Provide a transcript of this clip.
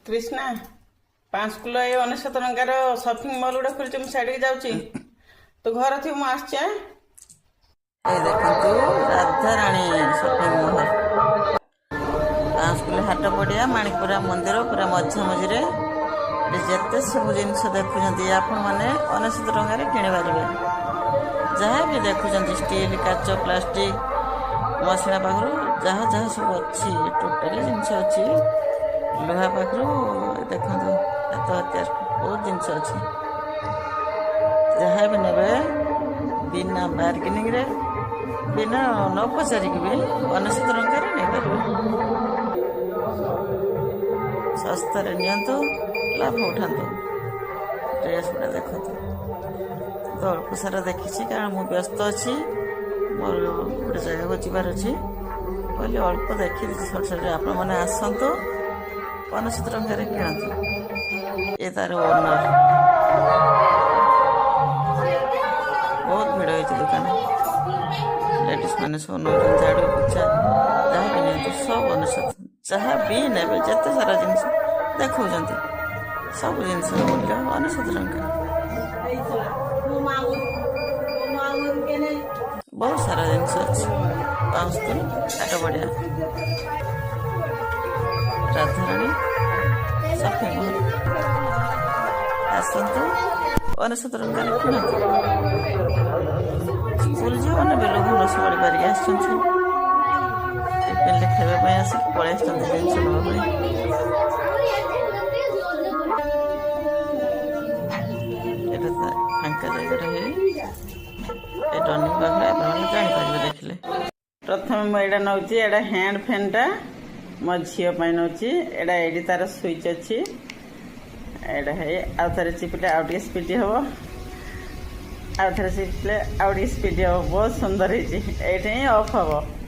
Krishna 5 kilo ये 99 टंकार shopping mall गुड़ा खोली मुझे साइड जाऊँगी तो घर थी मुझे आसचे देखो Radha Rani shopping mall 5 kilo हाट पड़िया माणिकपुरा मंदिर पूरा मझा मझे जिते सब जिन देखुं आपण मैंने 99 टंकार किणिपारे जहाँ भी देखुं स्टील काच प्लास्टिक मसला पाखु जहाँ जहाँ सब अच्छी टोटाली जिनस अच्छी लुहा पाखु देखो हाथ हथियार बहुत जिनस अच्छी जहाँ भी ने बिना बार्गेनिंग रे बिना न पचारिक भी 99 टंकार नहीं पारे सस्ता नियंतु लाभ उठातु ड्रेस गुड़ा देखु तो अल्प सारा देखी कारण मुझे व्यस्त अच्छी मोर गोटे जगह को जीवार अच्छी कहली अल्प देखी छोट छोट आप आसतु 99 टंकार किणतु ये तार ओनर बहुत भिड़ होती दुकान लेडीज मैंने सब नौ झाड़ू पोछा जहाँ भी नहीं सब 99 जहाँ भी ने जिते सारा जिनस देखा सब जिनस मूल्य 99 टंका बहुत सारा जिनस अच्छी 5 दिन हाट बढ़िया राधाराणी शॉपिंग मॉल आसतु 99 टंकार किणतु स्कूल झील मैंने बेल भुवन पढ़ी पारिक आसपे खावाई आस पलि आस जिनस ना फांका जगह टर्निंग पाखे आप जापर देखिले प्रथम मुझे नौची एडा हैंड फैनटा मो झीपाई नौची एडा एडी तार स्विच अच्छी एडा है आउ थे चिपिले आउ टे स्पीड हम आउ थे चिपिले आउ टे स्पीड हम बहुत सुंदर है ऑफ हम